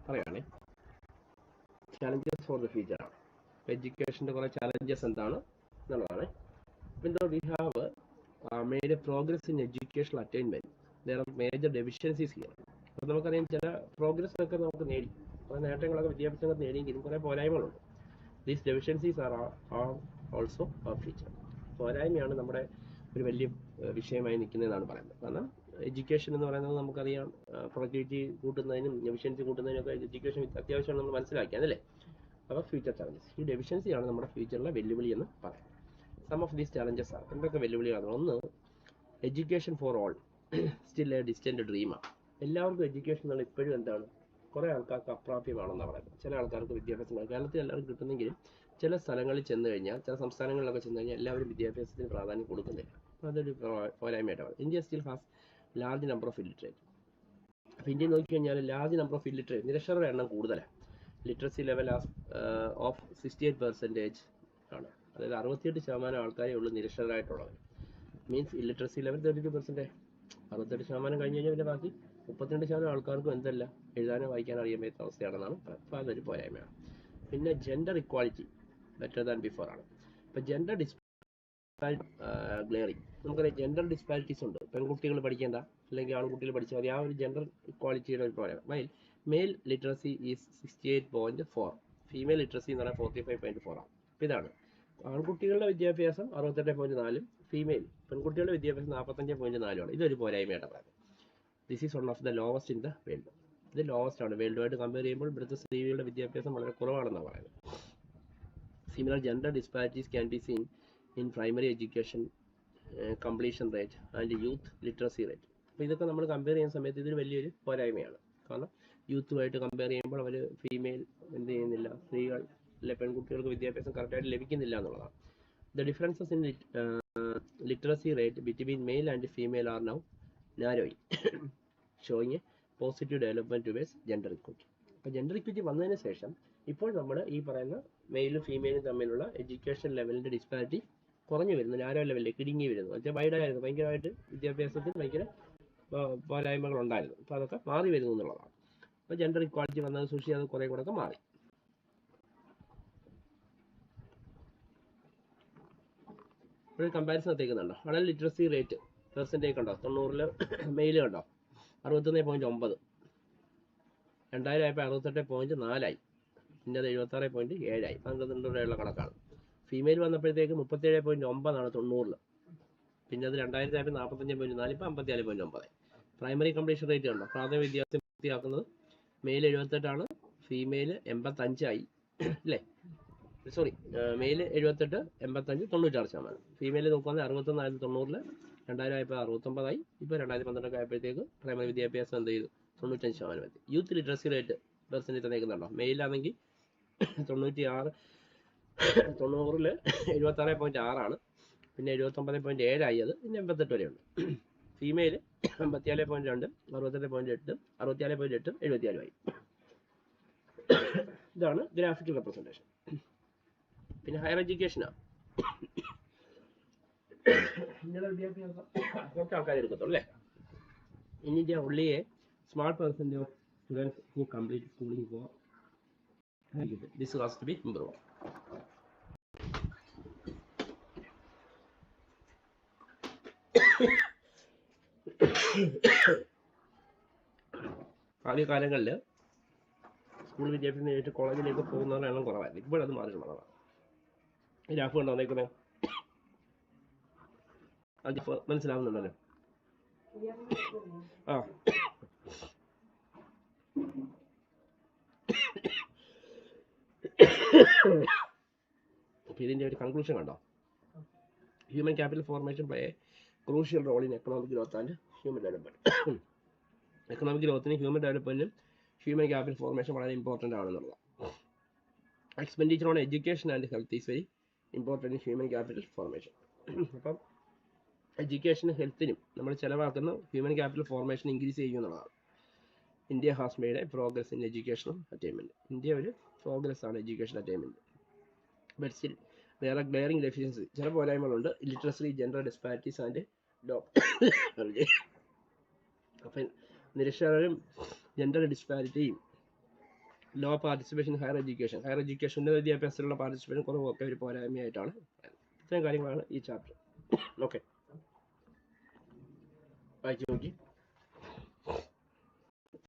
പറയുകയാണെ challenges for the future ആണ്. എഡ്യൂക്കേഷൻ്റെ കുറേ challenges എന്താണ് എന്നുള്ളതാണ്. Even we have made a progress in educational attainment, there are major deficiencies here. അപ്പോൾ നമുക്കറിയാം ചില പ്രോഗ്രസ് ഒക്കെ നമുക്ക് നേടി, കുറേ നേട്ടങ്ങളൊക്കെ വിദ്യാഭ്യാസങ്ങൾ നേടിയെങ്കിലും കുറേ പോരായ്മകളുണ്ട്. These deficiencies are also our feature. പോരായ്മയാണ് നമ്മുടെ ഒരു വലിയ വിഷയമായി നിൽക്കുന്നതെന്നാണ് പറയുന്നത്. കാരണം എഡ്യൂക്കേഷൻ എന്ന് പറയുന്നത് നമുക്കറിയാം പ്രൊഡക്ടിവിറ്റി കൂട്ടുന്നതിനും എഫിഷ്യൻസി കൂട്ടുന്നതിനും ഒക്കെ എഡ്യൂക്കേഷൻ അത്യാവശ്യമാണ് നമ്മൾ മനസ്സിലാക്കിയാൽ അല്ലേ. അപ്പോൾ ഫ്യൂച്ചർ ചാലഞ്ചസ്, ഈ ഡെഫിഷ്യൻസിയാണ് നമ്മുടെ ഫ്യൂച്ചറിലെ വെല്ലുവിളി എന്ന് പറയുന്നത്. സം ഓഫ് ദീസ് ചാലഞ്ചസ് ആണ്. എന്തൊക്കെ വെല്ലുവിളികളാണ്? ഒന്ന്, education for all still a distant ഡ്രീമാണ്. എല്ലാവർക്കും എഡ്യൂക്കേഷൻ എന്നുള്ള ഇപ്പോഴും എന്താണ്, കുറേ ആൾക്കാർക്ക് അപ്രാപ്യമാണെന്നാണ് പറയുന്നത്. ചില ആൾക്കാർക്ക് വിദ്യാഭ്യാസം കേരളത്തിൽ എല്ലാവർക്കും കിട്ടുന്നെങ്കിലും ചില സ്ഥലങ്ങളിൽ ചെന്ന് കഴിഞ്ഞാൽ, ചില സംസ്ഥാനങ്ങളിലൊക്കെ ചെന്ന് കഴിഞ്ഞാൽ എല്ലാവരും വിദ്യാഭ്യാസത്തിന് പ്രാധാന്യം കൊടുക്കുന്നില്ല. അപ്പോൾ അതൊരു പോരായ്മയായിട്ടാണ്. India still has large number of illiterate. അപ്പോൾ ഇന്ത്യ നോക്കിക്കഴിഞ്ഞാൽ ലാർജ് നമ്പർ ഓഫ് ഇല്ലിറ്ററേറ്റ്, നിരക്ഷരരുടെ എണ്ണം കൂടുതലാണ്. ലിറ്ററസി ലെവൽ ഓഫ് 68% ആണ്. അതായത് 68% ആൾക്കാരേ ഉള്ളൂ നിരക്ഷരരായിട്ടുള്ളവർ. Means illiteracy level 32%. 68% കഴിഞ്ഞ് കഴിഞ്ഞാൽ പിന്നെ ബാക്കി 32% ആൾക്കാർക്കും എന്തല്ല, എഴുതാനോ വായിക്കാനോ അറിയാൻ പറ്റാത്ത അവസ്ഥയാണെന്നാണ്. അപ്പോൾ അതൊരു പോരായ്മയാണ്. പിന്നെ gender equality better than before ആണ്. ഇപ്പോൾ ജെൻഡർ ഗ്ലെയറിങ്, നമുക്കറിയാം ജെൻഡർ ഡിസ്പാരിറ്റീസ് ഉണ്ട്. പെൺകുട്ടികൾ പഠിക്കേണ്ട അല്ലെങ്കിൽ ആൺകുട്ടികൾ പഠിച്ചാൽ മതി, ആ ഒരു ജെൻഡർ ഇക്വാളിറ്റിയുടെ ഒരു പോരായ്മ. While male literacy is 68.4, female literacy എന്ന് പറഞ്ഞാൽ 45.4 ആണ്. അപ്പോൾ ഇതാണ് ആൺകുട്ടികളുടെ വിദ്യാഭ്യാസം 68.4, പെൺകുട്ടികളുടെ വിദ്യാഭ്യാസം 45.4 ആണ്. ഇതൊരു പോരായ്മയായിട്ട് പറയുന്നത്. This is one of the lowest in the world. ഇത് ലോവസ്റ്റ് ആണ് വേൾഡ് ആയിട്ട് കമ്പയർ ചെയ്യുമ്പോൾ. ഇവിടുത്തെ സ്ത്രീകളുടെ വിദ്യാഭ്യാസം വളരെ കുറവാണെന്നാണ് പറയുന്നത്. Similar gender disparities can be seen in primary education completion rate and youth literacy rate. അപ്പോൾ ഇതൊക്കെ നമ്മൾ കമ്പയർ ചെയ്യുന്ന സമയത്ത് ഇതൊരു വലിയൊരു പോരായ്മയാണ്. കാരണം യൂത്തുമായിട്ട് കമ്പയർ ചെയ്യുമ്പോൾ അവർ ഫീമെയിൽ എന്ത് ചെയ്യുന്നില്ല, സ്ത്രീകൾ അല്ലെ പെൺകുട്ടികൾക്ക് വിദ്യാഭ്യാസം കറക്റ്റായിട്ട് ലഭിക്കുന്നില്ല എന്നുള്ളതാണ്. The differences in literacy rate between male and female are now narrowing, showing A positive development towards gender equity. അപ്പോൾ ജെൻഡർ ഇക്വിറ്റി വന്നതിന് ശേഷം ഇപ്പോൾ നമ്മൾ ഈ പറയുന്ന മെയിലും ഫീമെയിലും തമ്മിലുള്ള എഡ്യൂക്കേഷൻ ലെവലിൻ്റെ ഡിസ്പാരിറ്റി കുറഞ്ഞു വരുന്നു, നാരോ ലെവലിലേക്ക് ഇടുങ്ങി വരുന്നു. വെച്ചാൽ വൈഡായിരുന്നു, ഭയങ്കരമായിട്ട് വിദ്യാഭ്യാസത്തിൽ ഭയങ്കര പോരായ്മകളുണ്ടായിരുന്നു. അപ്പോൾ അതൊക്കെ മാറി വരുന്നു എന്നുള്ളതാണ്. അപ്പോൾ ജെൻഡർ ഇക്വാളിറ്റി വന്നത് സൂക്ഷിച്ച് അത് കുറേ കൂടെ ഒക്കെ മാറി. ഒരു കമ്പാരിസൺ എത്തിക്കുന്നുണ്ടോ? അടൽ ലിറ്ററസി റേറ്റ് പെർസെൻറ്റേജ് കണ്ടോ? 90-ൽ മെയിൽ കണ്ടോ 61.9, 2000 ആയപ്പോൾ 68.4 പിന്നെ അത് 76.7 12 വരെയുള്ള കണക്കാണ്. ഫീമെയിൽ വന്നപ്പോഴത്തേക്ക് 37.9 ആണ് 90-ൽ, പിന്നെ അത് 2000 ആയപ്പോൾ 45.4, ഇപ്പോൾ 54.9. പ്രൈമറി കംപ്ലീഷൻ റേറ്റ് കണ്ടോ? പ്രാഥമിക വിദ്യാഭ്യാസം പൂർത്തിയാക്കുന്നത് മെയിൽ 78 ഫീമെയിൽ 85 അല്ലേ. Sorry, mail 78, 85, 96%. ഫീമെയിൽ നോക്കുകയാണെങ്കിൽ 61 90-ൽ, 2000 ആയപ്പോൾ 69, ഇപ്പോൾ 2012 ആയപ്പോഴത്തേക്ക് പ്രൈമറി വിദ്യാഭ്യാസം എന്ത് ചെയ്തു? 95% എത്തി. യൂത്ത് ലിറ്ററസി റേറ്റ് പെർസെൻറ്റേജ് തന്നേക്കുന്നുണ്ടോ? മെയിലാണെങ്കിൽ 96, 90-ൽ 76.6 പിന്നെ 79.7 അത്, പിന്നെ 88 വരെയുണ്ട്. ഫീമെയിൽ 57.2, 68.8, 64.8, 74 ഇതാണ് ഗ്രാഫിക്കൽ റെപ്രസെൻറ്റേഷൻ. പിന്നെ ഹയർ എഡ്യൂക്കേഷനാണ്. ഇന്ത്യയുടെ വിദ്യാഭ്യാസം കുറച്ച് ആൾക്കാർ എടുക്കത്തുള്ളൂ അല്ലേ. In India only a small percentage of students who complete schooling for this has to be improved. ആദ്യകാലങ്ങളിൽ സ്കൂൾ വിദ്യാഭ്യാസം നേരിട്ട് കോളേജിലേക്ക് പോകുന്നവരുടെ എണ്ണം കുറവായിരുന്നു. ഇപ്പോഴത് മാറിയിട്ടുള്ളതാണ്. ഗ്രാഫ് കണ്ടോ വന്നേക്കുന്നത്? അത് മനസ്സിലാവുന്നുണ്ടല്ലോ. ആ ഇതിൻ്റെ ഒരു കൺക്ലൂഷൻ കണ്ടോ? Human capital formation play a crucial role in economic growth and human development. Economic ഗ്രോത്തിനും ഹ്യൂമൻ ഡെവലപ്മെൻറ്റിനും ഹ്യൂമൻ ക്യാപിറ്റൽ ഫോർമേഷൻ വളരെ ഇമ്പോർട്ടൻ്റ് ആണെന്നുള്ളതാണ്. Expenditure on education and health is very important in human capital formation. അപ്പം എഡ്യൂക്കേഷനും ഹെൽത്തിനും നമ്മൾ ചിലവാക്കുന്ന human capital formation increase ചെയ്യുന്നതാണ്. India has made a progress in education attainment. India ഒരു പ്രോഗ്രസ് ആണ് എഡ്യൂക്കേഷൻ അറ്റൈൻമെൻറ്റ്. ബട്ട് സ്റ്റിൽ വേറെ ഗ്ലെയറിംഗ് ഡെഫിഷ്യൻസി, ചില പോരായ്മകളുണ്ട്. ലിറ്ററസി, ജെൻഡർ ഡിസ്പാരിറ്റീസ് ആൻഡ് അപ്പം നിരക്ഷരരും ജെൻഡർ ഡിസ്പാരിറ്റിയും, low participation higher education, higher education ഉന്നത വിദ്യാഭ്യാസത്തിലുള്ള പാർട്ടിസിപ്പേഷൻ കുറവൊക്കെ ഒരു പോരായ്മയായിട്ടാണ്. ഇത്രയും കാര്യങ്ങളാണ് ഈ ചാപ്റ്റർ. ഓക്കെ, വായിച്ചു നോക്കി.